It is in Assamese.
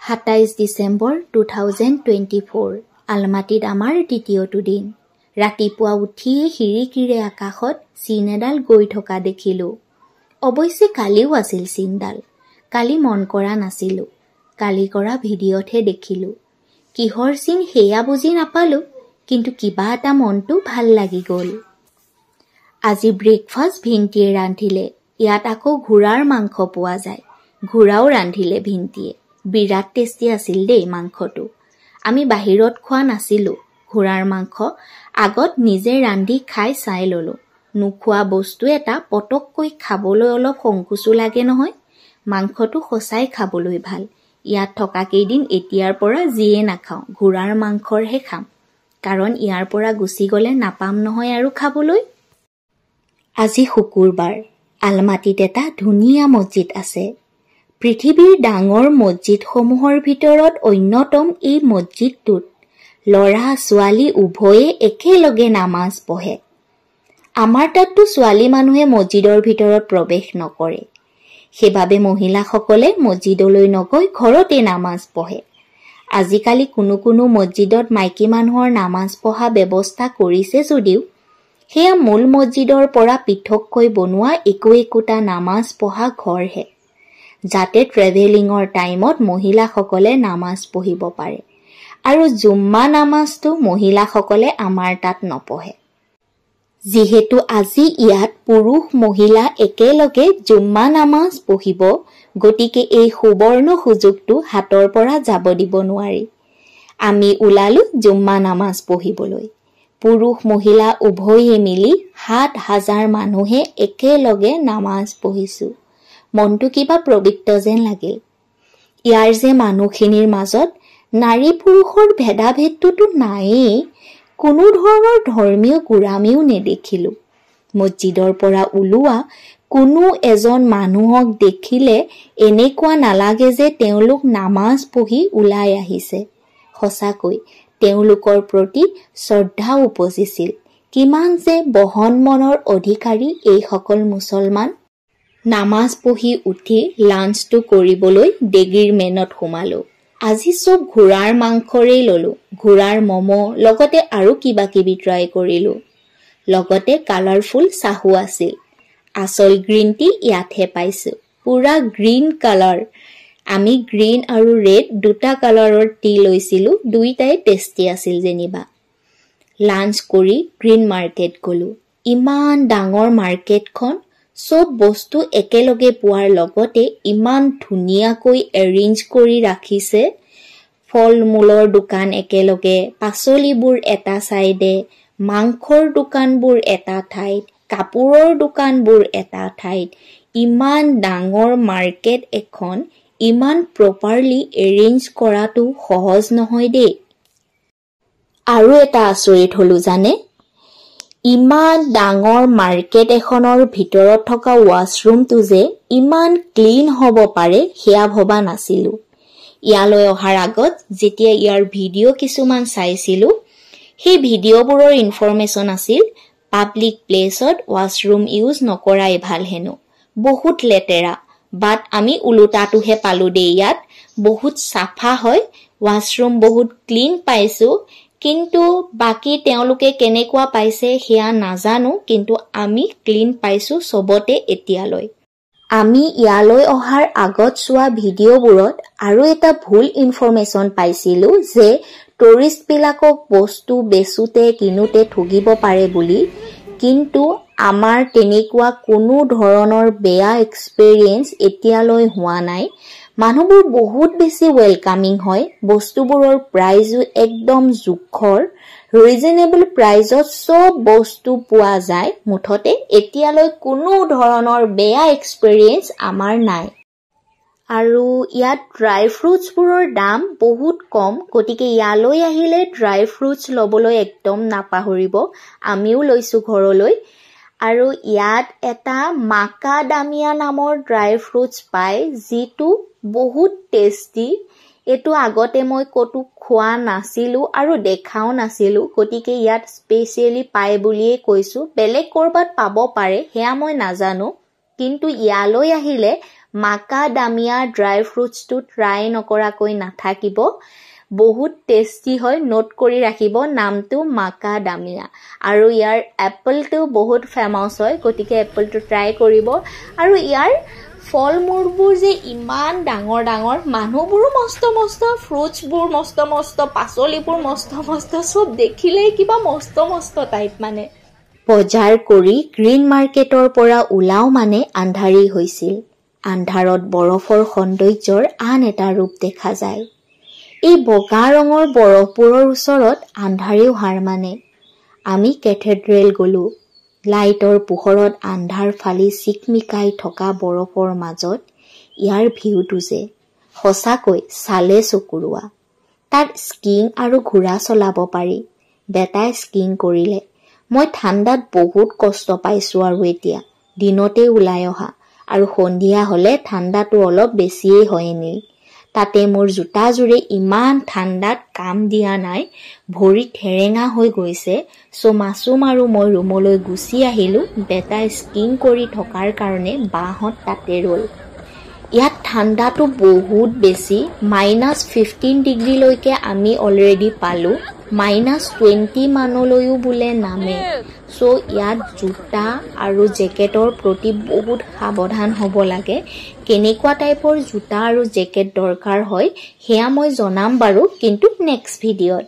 27 ডিসেম্বৰ 2024 আলমাটিত আমাৰ দ্বিতীয়টো দিন। ৰাতিপুৱা উঠিয়ে হিৰিকিৰে আকাশত চিন এডাল গৈ থকা দেখিলোঁ। অৱশ্যে কালিও আছিল চিনডাল। কালি মন কৰা নাছিলোঁ। কালি কৰা ভিডিঅ'তহে দেখিলোঁ। কিহৰ চিন সেয়া বুজি নাপালোঁ, কিন্তু কিবা এটা মনটো ভাল লাগি গ'ল। আজি ব্ৰেকফাষ্ট ভিন্তিয়ে ৰান্ধিলে। ইয়াত আকৌ ঘোঁৰাৰ মাংস পোৱা যায়। ঘোঁৰাও ৰান্ধিলে ভিন্তিয়ে। বিৰাট টেষ্টি আছিল দেই মাংসটো। আমি বাহিৰত খোৱা নাছিলোঁ ঘোঁৰাৰ মাংস। আগত নিজে ৰান্ধি খাই চাই ল'লোঁ। নোখোৱা বস্তু এটা পটককৈ খাবলৈ অলপ সংকোচো লাগে নহয়। মাংসটো সঁচাই খাবলৈ ভাল। ইয়াত থকা কেইদিন এতিয়াৰ পৰা যিয়ে নাখাওঁ ঘোঁৰাৰ মাংসৰহে খাম, কাৰণ ইয়াৰ পৰা গুচি গ'লে নাপাম নহয় আৰু খাবলৈ। আজি শুকুৰবাৰ। আলমাটিত এটা ধুনীয়া মছজিদ আছে। পৃথিৱীৰ ডাঙৰ মছজিদসমূহৰ ভিতৰত অন্যতম এই মছজিদটোত ল'ৰা ছোৱালী উভয়ে একেলগে নামাজ পঢ়ে। আমাৰ তাততো ছোৱালী মানুহে মছজিদৰ ভিতৰত প্ৰৱেশ নকৰে। সেইবাবে মহিলাসকলে মছজিদলৈ নগৈ ঘৰতে নামাজ পঢ়ে। আজিকালি কোনো কোনো মছজিদত মাইকী মানুহৰ নামাজ পঢ়া ব্যৱস্থা কৰিছে যদিও সেয়া মূল মছজিদৰ পৰা পৃথককৈ বনোৱা একোটা নামাজ পঢ়া ঘৰহে, যাতে ট্ৰেভেলিঙৰ টাইমত মহিলাসকলে নামাজ পঢ়িব পাৰে। আৰু জুম্মা নামাজটো মহিলাসকলে আমাৰ তাত নপঢ়ে। যিহেতু আজি ইয়াত পুৰুষ মহিলা একেলগে জুম্মা নামাজ পঢ়িব, গতিকে এই সুবৰ্ণ সুযোগটো হাতৰ পৰা যাব দিব নোৱাৰি। আমি ওলালো জুম্মা নামাজ পঢ়িবলৈ। পুৰুষ মহিলা উভয়ে মিলি 7,000 মানুহে একেলগে নামাজ পঢ়িছোঁ। মনটো কিবা পবিত্ৰ যেন লাগিল। ইয়াৰ যে মানুহখিনিৰ মাজত নাৰী পুৰুষৰ ভেদাভেদটোতো নায়েই। কোনো ধৰণৰ ধৰ্মীয় গোড়ামিও নেদেখিলোঁ। মছজিদৰ পৰা ওলোৱা কোনো এজন মানুহক দেখিলে এনেকুৱা নালাগে যে তেওঁলোক নামাজ পঢ়ি ওলাই আহিছে। সঁচাকৈ তেওঁলোকৰ প্ৰতি শ্ৰদ্ধা উপজিছিল। কিমান যে বহন মনৰ অধিকাৰী এইসকল মুছলমান। নামাজ পঢ়ি উঠি লাঞ্চটো কৰিবলৈ ডেগিৰ মেনত সোমালোঁ। আজি চব ঘোঁৰাৰ মাংসৰেই ল'লোঁ। ঘোঁৰাৰ ম'ম' লগতে আৰু কিবা কিবি ট্ৰাই কৰিলোঁ। লগতে কালাৰফুল চাহো আছিল। আচল গ্ৰীণ টি ইয়াতহে পাইছোঁ। পুৰা গ্ৰীণ কালাৰ। আমি গ্ৰীণ আৰু ৰেড দুটা কালাৰৰ টি লৈছিলোঁ। দুইটাই টেষ্টি আছিল যেনিবা। লাঞ্চ কৰি গ্ৰীণ মাৰ্কেট গ'লোঁ। ইমান ডাঙৰ মাৰ্কেটখন। চব বস্তু একেলগে পোৱাৰ লগতে ইমান ধুনীয়াকৈ এৰেঞ্জ কৰি ৰাখিছে। ফল মূলৰ দোকান একেলগে, পাচলিবোৰ এটা চাইডে, মাংসৰ দোকানবোৰ এটা ঠাইত, কাপোৰৰ দোকানবোৰ এটা ঠাইত। ইমান ডাঙৰ মাৰ্কেট এখন ইমান প্ৰপাৰলি এৰেঞ্জ কৰাটো সহজ নহয় দেই। আৰু এটা আচৰিত হলো জানে, ইমান ডাঙৰ মাৰ্কেট এখনৰ ভিতৰত থকা ৱাছৰুমটো যে ইমান ক্লিন হ'ব পাৰে সেয়া ভবা নাছিলোঁ। ইয়ালৈ অহাৰ আগত যেতিয়া ইয়াৰ ভিডিঅ' কিছুমান চাইছিলোঁ, সেই ভিডিঅ'বোৰৰ ইনফৰমেশ্যন আছিল পাব্লিক প্লেচত ৱাছৰুম ইউজ নকৰাই ভাল হেনো, বহুত লেতেৰা। বাট আমি ওলোটাটোহে পালোঁ দেই। ইয়াত বহুত চাফা হয়, ৱাছৰুম বহুত ক্লিন পাইছোঁ। কিন্তু বাকী তেওঁলোকে কেনেকুৱা পাইছে সেয়া নাজানো, কিন্তু আমি ক্লিন পাইছোঁ চবতে এতিয়ালৈ। আমি ইয়ালৈ অহাৰ আগত চোৱা ভিডিঅ'বোৰত আৰু এটা ভুল ইনফৰমেশ্যন পাইছিলোঁ যে টুৰিষ্টবিলাকক বস্তু বেচোতে কিনোতে ঠগিব পাৰে বুলি। কিন্তু আমাৰ তেনেকুৱা কোনো ধৰণৰ বেয়া এক্সপেৰিয়েঞ্চ এতিয়ালৈ হোৱা নাই। মানুহবোৰ বহুত বেছি ৱেলকামিং হয়। বস্তুবোৰৰ প্ৰাইজো একদম জোখৰ। ৰিজনেবল প্ৰাইজত চব বস্তু পোৱা যায়। মুঠতে এতিয়ালৈ কোনো ধৰণৰ বেয়া এক্সপেৰিয়েঞ্চ আমাৰ নাই। আৰু ইয়াত ড্ৰাই ফ্ৰুটছবোৰৰ দাম বহুত কম, গতিকে ইয়ালৈ আহিলে ড্ৰাই ফ্ৰুটছ ল'বলৈ একদম নাপাহৰিব। আমিও লৈছোঁ ঘৰলৈ। আৰু ইয়াত এটা মাকাডামিয়া নামৰ ড্ৰাই ফ্ৰুটছ পায়, যিটো বহুত টেষ্টি। এইটো আগতে মই ক'তো খোৱা নাছিলোঁ আৰু দেখাও নাছিলোঁ, গতিকে ইয়াত স্পেচিয়েলি পায় বুলিয়েই কৈছোঁ। বেলেগ ক'ৰবাত পাব পাৰে সেয়া মই নাজানো, কিন্তু ইয়ালৈ আহিলে মাকাডামিয়া ড্ৰাই ফ্ৰুটছটো ট্ৰাই নকৰাকৈ নাথাকিব বহুত টেষ্টি হয় নোট কৰি ৰাখিব নামটো মাকাডামিয়া আৰু ইয়াৰ এপলটো বহুত ফেমাস হয় গতিকে এপলটো ট্ৰাই কৰিব আৰু ইয়াৰ ফলমূলবোৰ যে ইমান ডাঙৰ ডাঙৰ মানুহবোৰো মস্ত মস্ত ফ্ৰুটছবোৰ মস্ত মস্ত পাচলিবোৰ মস্ত মস্ত সব দেখিলেই কিবা মস্ত মস্ত টাইপ মানে বজাৰ কৰি গ্ৰীণ মাৰ্কেটৰ পৰা ওলাও মানে আন্ধাৰী হৈছিল আন্ধাৰত বৰফৰ সৌন্দৰ্যৰ আন এটা ৰূপ দেখা যায় এই বগা ৰঙৰ বৰফবোৰৰ ওচৰত আন্ধাৰেও হাৰ মানে আমি কেথেড্ৰেল গলো লাইটৰ পোহৰত আন্ধাৰ ফালি চিকমিকাই থকা বৰফৰ মাজত ইয়াৰ ভিউটো যে সঁচাকৈ চালে চকুৰোৱা তাত স্কিং আৰু ঘোঁৰা চলাব পাৰি বেটাই স্কিং কৰিলে মই ঠাণ্ডাত বহুত কষ্ট পাইছো আৰু এতিয়া দিনতে ওলাই অহা আৰু সন্ধিয়া হলে ঠাণ্ডাটো অলপ বেছিয়ে হয় নি তাতে মোৰ জোতাজোৰে ইমান ঠাণ্ডাত কাম দিয়া নাই ভৰি ঠেৰেঙা হৈ গৈছে সো মাসুম আৰু মই ৰুমলৈ গুচি আহিলো বেটাই স্কিং কৰি থকাৰ কাৰণে বাহত তাতে ৰল ইয়াত ঠাণ্ডাটো বহুত বেছি -15 ডিগ্ৰীলৈকে আমি অলৰেডি পালো -20 মানলৈও বোলে নামে সো ইয়াত জোতা আৰু জেকেটৰ প্ৰতি বহুত সাৱধান হ'ব লাগে কেনেকুৱা টাইপৰ জোতা আৰু জেকেট দৰকাৰ হয় হেয়া মই জনাম বাৰু কিন্তু নেক্সট ভিডিঅ'ত